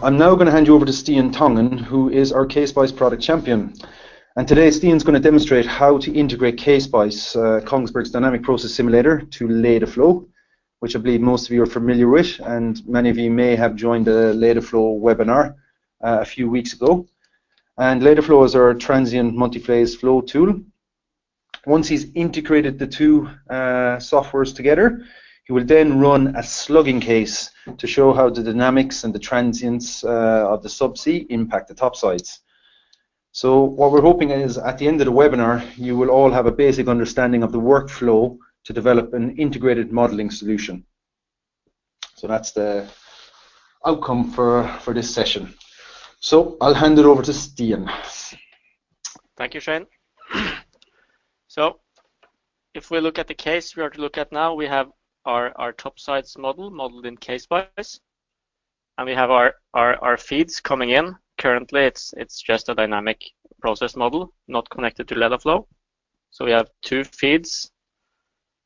I'm now going to hand you over to Stian Tongen, who is our K-Spice product champion. And today Stian's going to demonstrate how to integrate K-Spice, KONGSBERG's dynamic process simulator, to LedaFlow, which I believe most of you are familiar with, and many of you may have joined the LedaFlow webinar a few weeks ago. And LedaFlow is our transient multiphase flow tool. Once he's integrated the two softwares together, he will then run a slugging case to show how the dynamics and the transients of the subsea impact the topsides. So what we're hoping is at the end of the webinar, you will all have a basic understanding of the workflow to develop an integrated modeling solution. So that's the outcome for this session. So I'll hand it over to Stian. Thank you, Shane. So if we look at the case we are to look at now, we have our topsides modeled in K-Spice, and we have our feeds coming in. Currently it's just a dynamic process model, not connected to LedaFlow. So we have two feeds,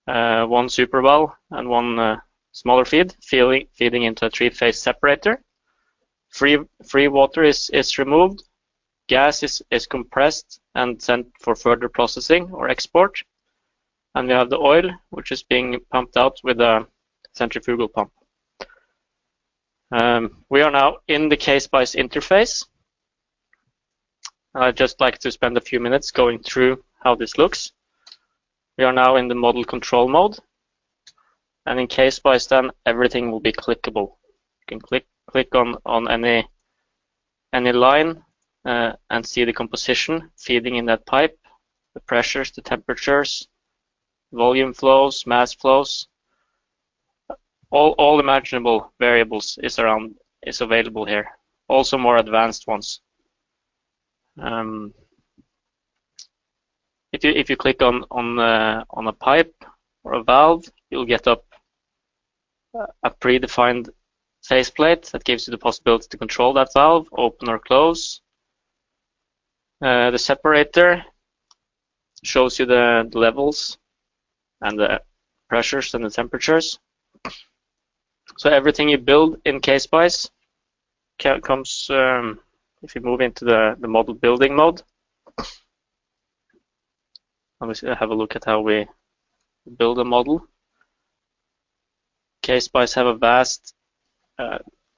one super well and one smaller feed feeding into a three-phase separator. Free water is removed, gas is compressed and sent for further processing or export. And we have the oil, which is being pumped out with a centrifugal pump. We are now in the K-Spice interface. I'd just like to spend a few minutes going through how this looks. We are now in the model control mode. And in K-Spice then, everything will be clickable. You can click on any line and see the composition feeding in that pipe, the pressures, the temperatures, volume flows, mass flows, all imaginable variables is available here. Also more advanced ones. If you click on a pipe or a valve, you'll get up a predefined faceplate that gives you the possibility to control that valve, open or close. The separator shows you the levels and the pressures and the temperatures. So everything you build in K-Spice comes, if you move into the model building mode. Let's have a look at how we build a model. K-Spice have a vast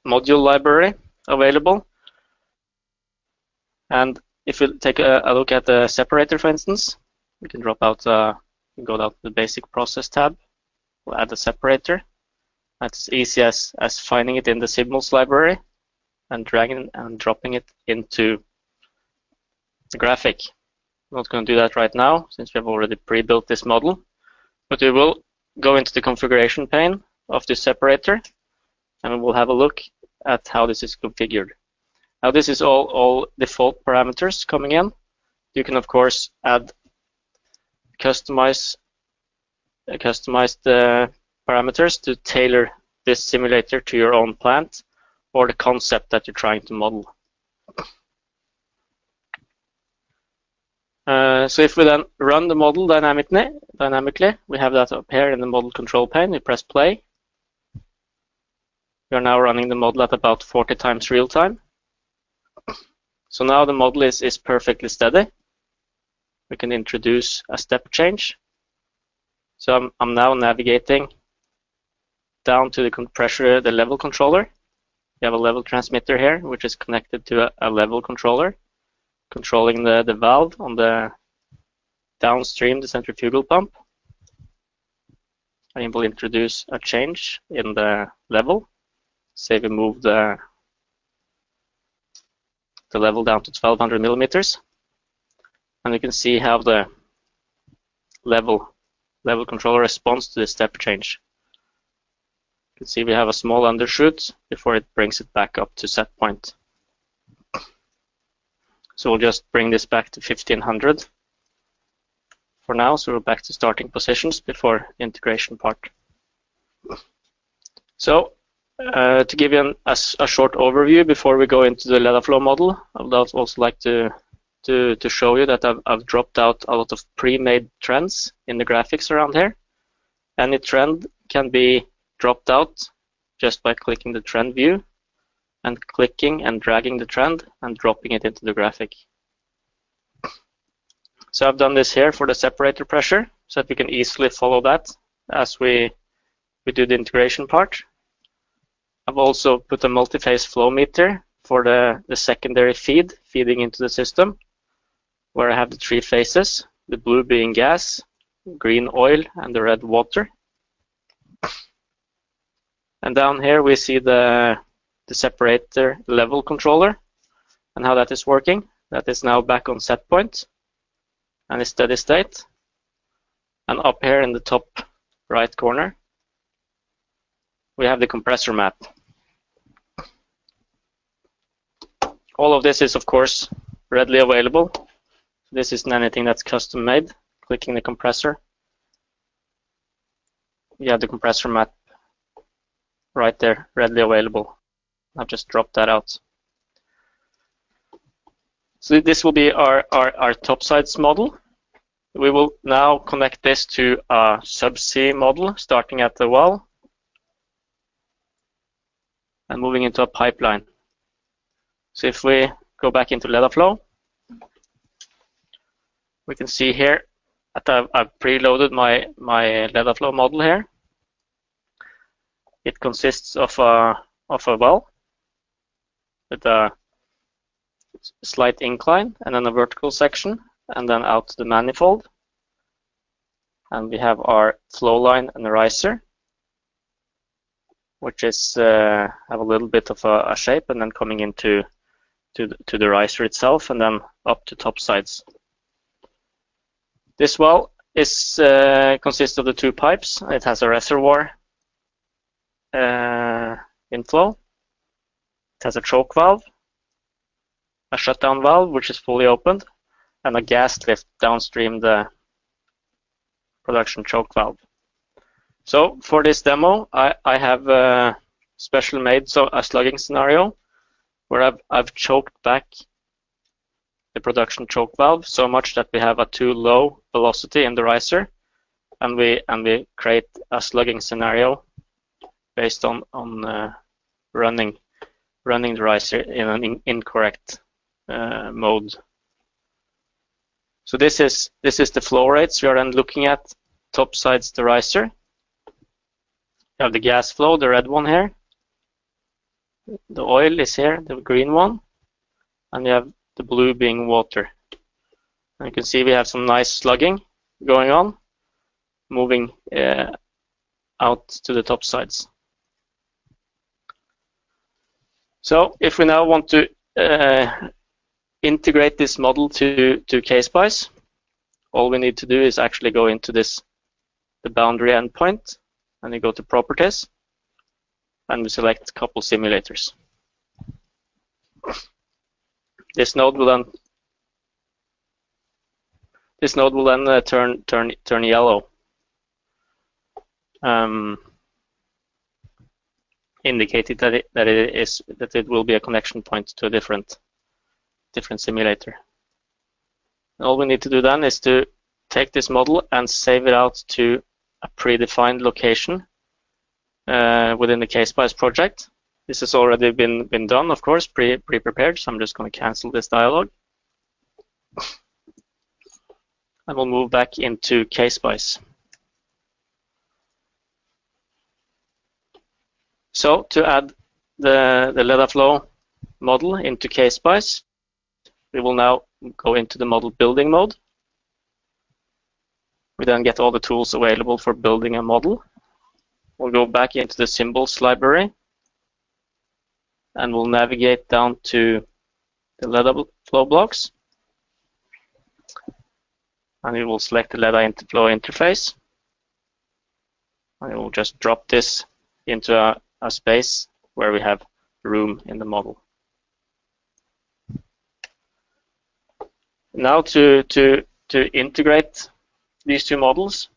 module library available. And if you take a look at the separator, for instance, we can drop out go down to the basic process tab. We'll add a separator. That's as easy as finding it in the symbols library and dragging and dropping it into the graphic. I'm not going to do that right now since we have already pre-built this model, but we will go into the configuration pane of this separator and we'll have a look at how this is configured. Now this is all default parameters coming in. You can of course add customized parameters to tailor this simulator to your own plant or the concept that you're trying to model. So if we then run the model dynamically, we have that up here in the model control pane. We press play. We are now running the model at about 40 times real time. So now the model is perfectly steady. We can introduce a step change. So I'm now navigating down to the level controller. We have a level transmitter here, which is connected to a level controller, controlling the valve on the downstream, the centrifugal pump. I will introduce a change in the level. Say we move the level down to 1200 millimeters. And you can see how the level controller responds to the step change. You can see we have a small undershoot before it brings it back up to set point. So we'll just bring this back to 1500 for now. So we're back to starting positions before the integration part. So to give you a short overview before we go into the LedaFlow model, I would also like to show you that I've dropped out a lot of pre-made trends in the graphics around here. Any trend can be dropped out just by clicking the trend view and clicking and dragging the trend and dropping it into the graphic. So I've done this here for the separator pressure so that we can easily follow that as we do the integration part. I've also put a multiphase flow meter for the secondary feeding into the system, where I have the 3 phases, the blue being gas, green oil, and the red water. And down here we see the separator level controller and how that is working. That is now back on set point and is steady state. And up here in the top right corner, we have the compressor map. All of this is, of course, readily available. This isn't anything that's custom made. Clicking the compressor, you have the compressor map right there, readily available. I've just dropped that out. So this will be our topsides model. We will now connect this to a subsea model, starting at the well and moving into a pipeline. So if we go back into LedaFlow, we can see here that I've preloaded my LedaFlow model here. It consists of a well with a slight incline and then a vertical section, and then out to the manifold. And we have our flow line and the riser, which is have a little bit of a shape, and then coming into the riser itself, and then up to topsides. This well is consists of the 2 pipes. It has a reservoir inflow. It has a choke valve, a shutdown valve which is fully opened, and a gas lift downstream the production choke valve. So for this demo, I have specially made a slugging scenario where I've choked back the production choke valve so much that we have a too low velocity in the riser, and we create a slugging scenario based on running the riser in an incorrect mode. So this is the flow rates. We are then looking at topsides the riser. You have the gas flow, the red one here. The oil is here, the green one, and you have the blue being water. And you can see we have some nice slugging going on, moving out to the top sides. So if we now want to integrate this model to K-Spice, all we need to do is actually go into the boundary endpoint, and you go to properties, and we select couple simulators. This node will then turn yellow, indicating that it will be a connection point to a different simulator. And all we need to do then is to take this model and save it out to a predefined location within the K-Spice project. This has already been done, of course, pre-prepared, so I'm just going to cancel this dialog. And we'll move back into K-Spice. So to add the LedaFlow model into K-Spice, we will now go into the model building mode. We then get all the tools available for building a model. We'll go back into the symbols library, and we'll navigate down to the LedaFlow blocks. And we will select the LedaFlow interface. And we will just drop this into a space where we have room in the model. Now to integrate these 2 models,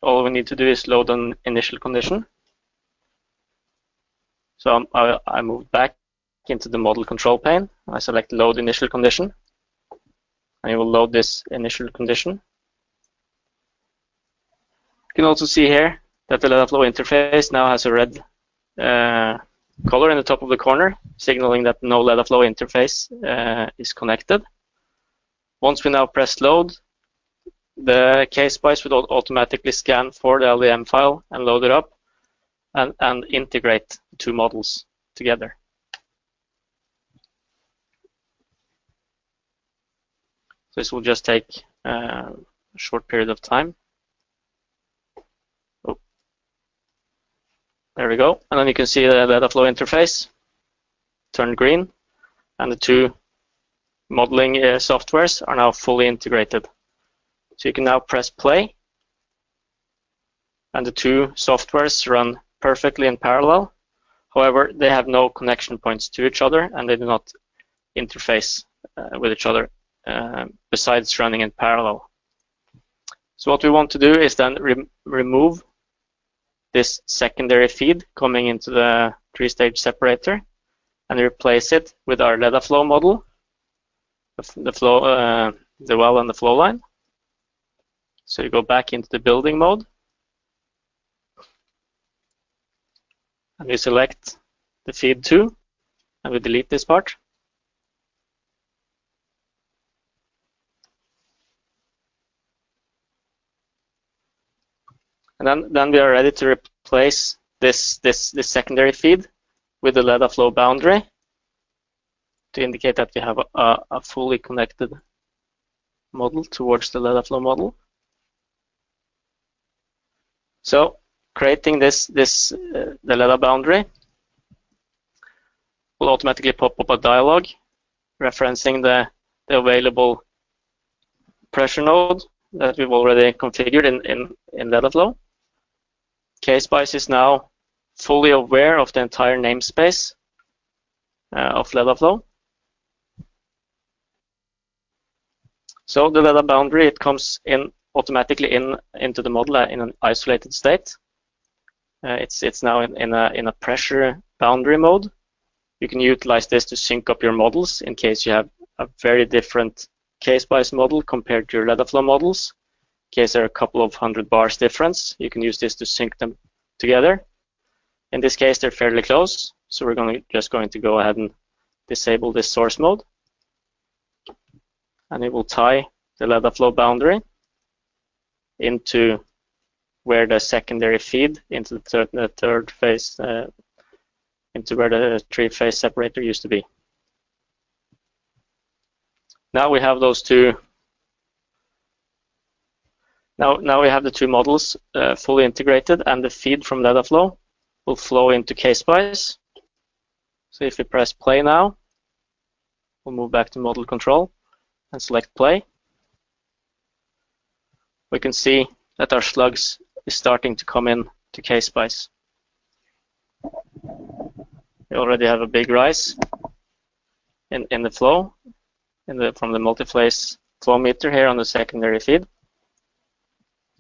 all we need to do is load an initial condition. So I move back into the model control pane. I select load initial condition, and it will load this initial condition. You can also see here that the LedaFlow interface now has a red color in the top of the corner, signaling that no LedaFlow interface is connected. Once we now press load, the K-Spice would automatically scan for the LDM file and load it up and integrate the two models together. So this will just take a short period of time. Oh. There we go. And then you can see the LedaFlow interface turn green, and the two modeling softwares are now fully integrated. So you can now press play, and the two softwares run perfectly in parallel. However, they have no connection points to each other, and they do not interface with each other besides running in parallel. So what we want to do is then remove this secondary feed coming into the three-stage separator and replace it with our LedaFlow model, the well and the flow line. So you go back into the building mode, and we select the feed 2, and we delete this part. And then we are ready to replace this secondary feed with the LedaFlow boundary to indicate that we have a fully connected model towards the LedaFlow model. So creating the Leda boundary will automatically pop up a dialog referencing the available pressure node that we've already configured in LedaFlow. K-Spice is now fully aware of the entire namespace of LedaFlow. So the Leda boundary, it comes in automatically into the model in an isolated state. It's now in a pressure boundary mode. You can utilize this to sync up your models in case you have a very different K-Spice model compared to your LedaFlow models. In case there are a couple of 100 bars difference, you can use this to sync them together. In this case, they're fairly close, so we're just going to go ahead and disable this source mode, and it will tie the LedaFlow boundary into where the secondary feed into the third phase, into where the three-phase separator used to be. Now we have those two. Now we have the two models fully integrated, and the feed from LedaFlow will flow into K-Spice. So if we press play now, we'll move back to model control and select play. We can see that our slugs is starting to come in to K-Spice. We already have a big rise in the flow from the multiphase flow meter here on the secondary feed.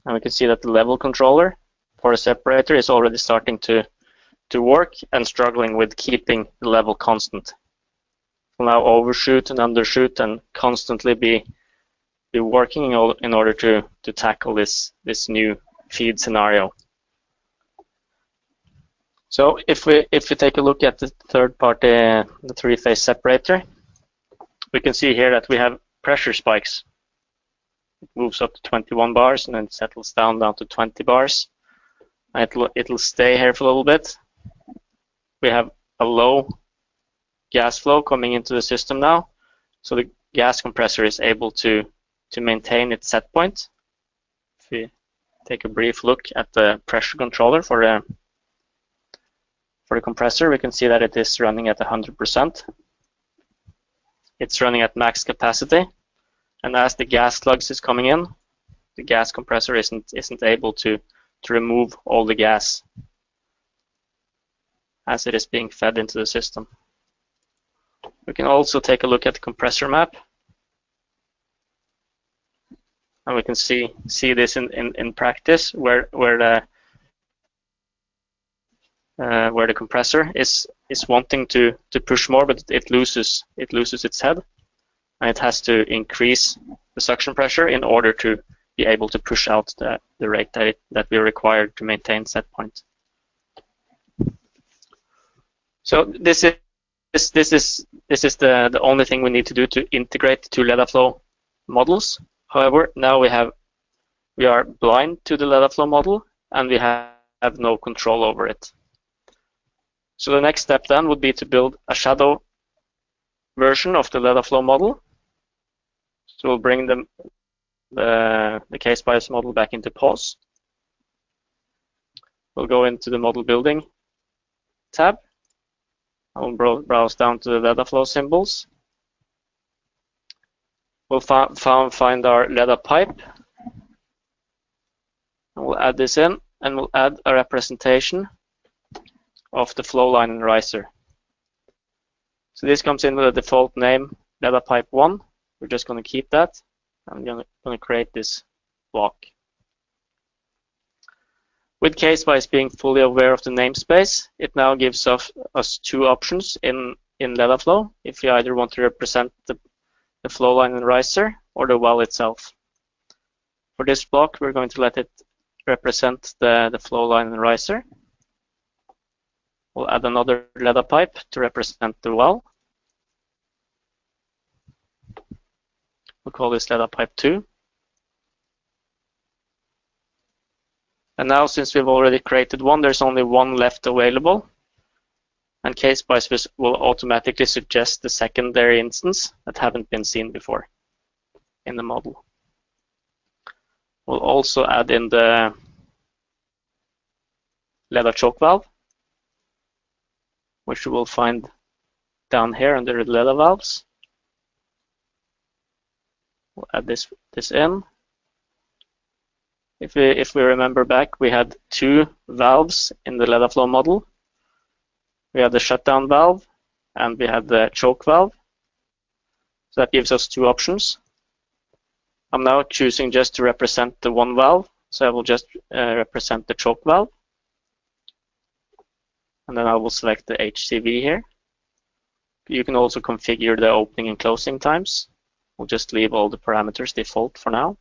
And we can see that the level controller for a separator is already starting to work and struggling with keeping the level constant. It will now overshoot and undershoot and constantly be working in order to tackle this new feed scenario. So if we take a look at the third party, the three-phase separator, we can see here that we have pressure spikes. It moves up to 21 bars and then settles down to 20 bars. And it'll stay here for a little bit. We have a low gas flow coming into the system now, so the gas compressor is able to maintain its set point. If we take a brief look at the pressure controller for the compressor, we can see that it is running at 100%. It's running at max capacity, and as the gas slugs is coming in, the gas compressor isn't able to remove all the gas as it is being fed into the system. We can also take a look at the compressor map, and we can see this in practice where the compressor is wanting to push more, but it loses its head, and it has to increase the suction pressure in order to be able to push out the rate that we are required to maintain set point. So this is the only thing we need to do to integrate two LedaFlow models. However, now we are blind to the LedaFlow model and we have no control over it. So the next step then would be to build a shadow version of the LedaFlow model. So we'll bring the K-Spice model back into pause. We'll go into the model building tab. I'll browse down to the LedaFlow symbols. We'll find our Leda pipe. And we'll add this in, and we'll add a representation of the flow line and riser. So this comes in with a default name, Leda pipe 1. We're just going to keep that. I'm going to create this block. With K-Spice being fully aware of the namespace, it now gives us two options in LedaFlow if we either want to represent the flow line and riser or the well itself. For this block, we're going to let it represent the flow line and riser. We'll add another Leda pipe to represent the well. We'll call this Leda pipe 2. And now, since we've already created one, there's only one left available. And K-Spice will automatically suggest the secondary instance that haven't been seen before in the model. We'll also add in the Leda choke valve, which we will find down here under the Leda valves. We'll add this in. If we remember back, we had two valves in the LedaFlow model. We had the shutdown valve and we had the choke valve. So that gives us two options. I'm now choosing just to represent the one valve, so I will just represent the choke valve. And then I will select the HCV here. You can also configure the opening and closing times. We'll just leave all the parameters default for now.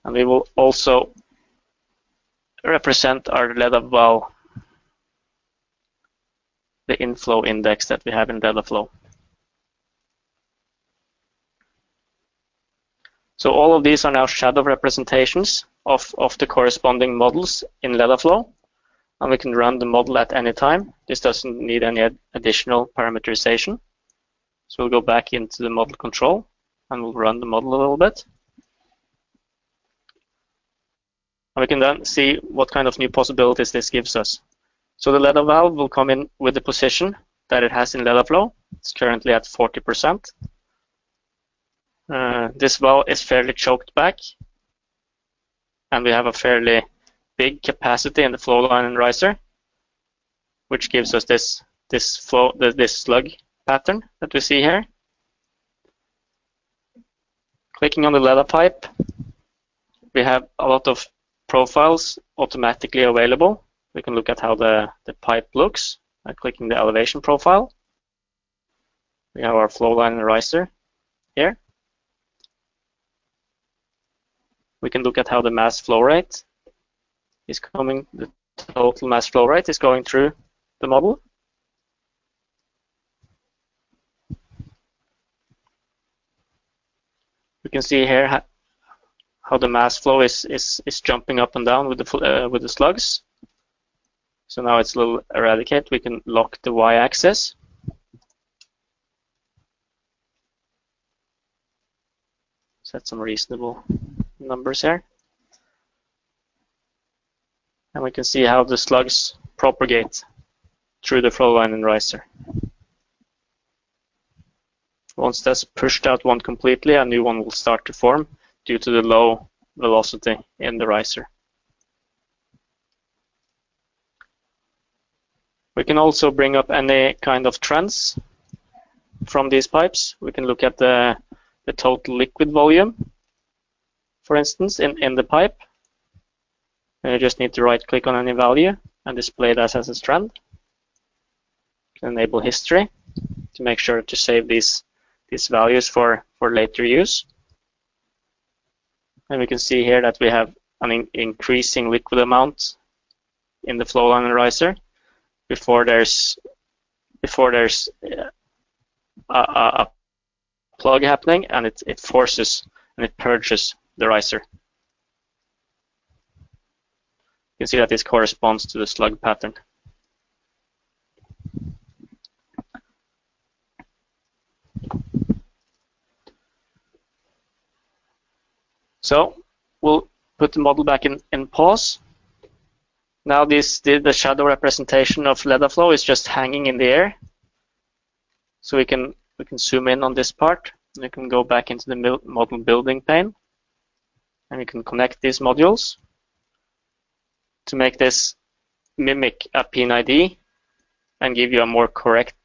And we will also represent our Leda well, the inflow index that we have in LedaFlow. So all of these are now shadow representations of the corresponding models in LedaFlow. And we can run the model at any time. This doesn't need any additional parameterization. So we'll go back into the model control and we'll run the model a little bit. And we can then see what kind of new possibilities this gives us. So the Leda valve will come in with the position that it has in LedaFlow. It's currently at 40%. This valve is fairly choked back. And we have a fairly big capacity in the flow line and riser, which gives us this slug pattern that we see here. Clicking on the Leda pipe, we have a lot of profiles automatically available. We can look at how the pipe looks by clicking the elevation profile. We have our flow line and riser here. We can look at how the mass flow rate is coming, the total mass flow rate is going through the model. We can see here how the mass flow is jumping up and down with the slugs. So now it's a little eradicate. We can lock the y-axis. Set some reasonable numbers here. And we can see how the slugs propagate through the flow line and riser. Once that's pushed out one completely, a new one will start to form due to the low velocity in the riser. We can also bring up any kind of trends from these pipes. We can look at the total liquid volume, for instance, in the pipe. And you just need to right-click on any value and display that as a trend. You can enable history to make sure to save these values for later use. And we can see here that we have an increasing liquid amount in the flow line and riser. before there's a plug happening, and it forces and it purges the riser. You can see that this corresponds to the slug pattern. So we'll put the model back in pause. Now the shadow representation of LedaFlow is just hanging in the air. So we can zoom in on this part. And we can go back into the model building pane, and we can connect these modules to make this mimic a PNID and give you a more correct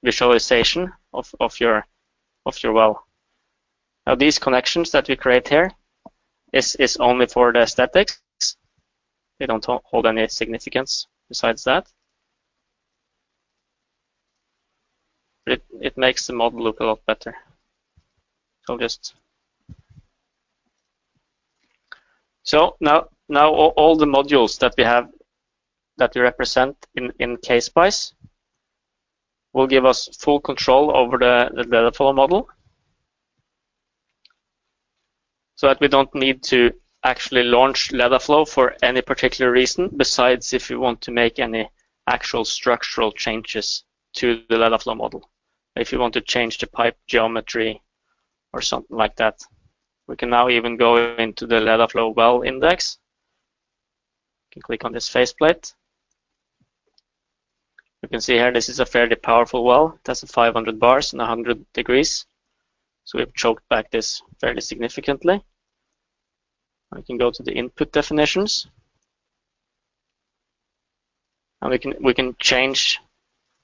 visualization of your well. Now these connections that we create here is only for the aesthetics. They don't hold any significance besides that. But it makes the model look a lot better. So now all the modules that we have, that we represent in K-Spice, will give us full control over the LedaFlow model, so that we don't need to actually launch LedaFlow for any particular reason, besides if you want to make any actual structural changes to the LedaFlow model. If you want to change the pipe geometry or something like that. We can now even go into the LedaFlow well index. You can click on this faceplate. You can see here this is a fairly powerful well. It has 500 bars and 100 degrees. So we've choked back this fairly significantly. We can go to the input definitions. And we can change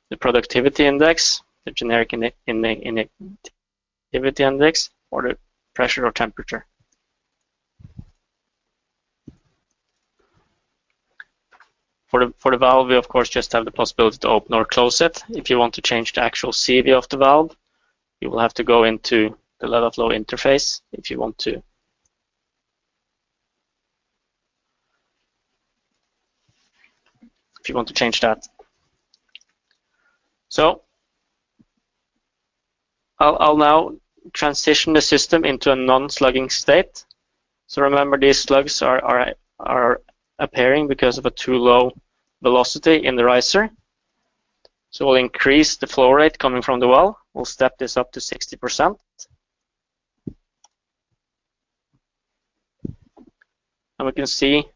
the productivity index, the generic inactivity index, or the pressure or temperature. For the valve, we of course just have the possibility to open or close it. If you want to change the actual CV of the valve, you will have to go into the LedaFlow interface if you want to. If you want to change that. So I'll now transition the system into a non-slugging state. So remember, these slugs are appearing because of a too low velocity in the riser. So we'll increase the flow rate coming from the well. We'll step this up to 60%. And we can see,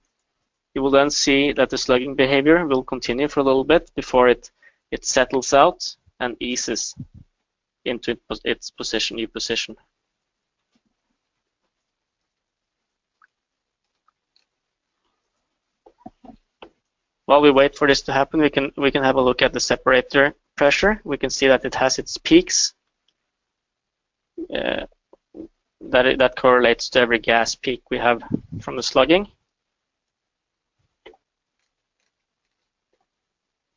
you will then see that the slugging behavior will continue for a little bit before it settles out and eases into its new position. While we wait for this to happen, we can have a look at the separator pressure. We can see that it has its peaks. That correlates to every gas peak we have from the slugging,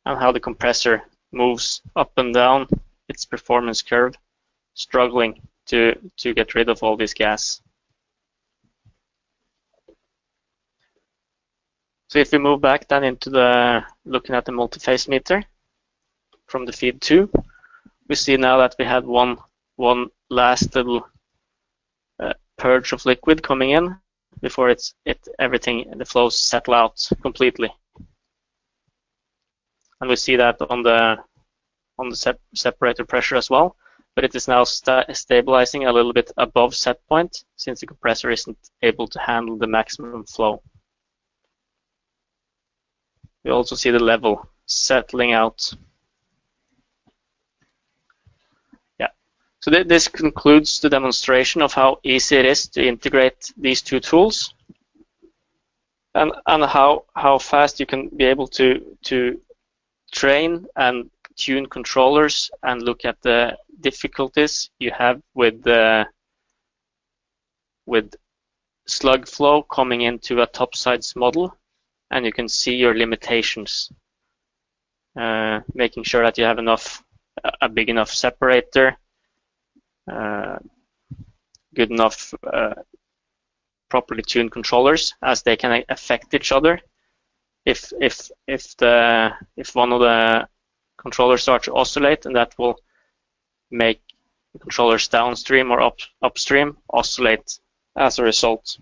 and how the compressor moves up and down its performance curve, struggling to get rid of all this gas. So if we move back then into looking at the multiphase meter from the feed 2, we see now that we had one last little purge of liquid coming in before the flows settle out completely. And we see that on the separator pressure as well, but it is now stabilizing a little bit above set point, since the compressor isn't able to handle the maximum flow. We also see the level settling out. Yeah. So this concludes the demonstration of how easy it is to integrate these two tools, and how fast you can be able to train and tune controllers and look at the difficulties you have with slug flow coming into a topsides model, and you can see your limitations. Making sure that you have a big enough separator, good enough properly tuned controllers, as they can affect each other if one of the controllers starts to oscillate, and that will make the controllers downstream or upstream oscillate as a result.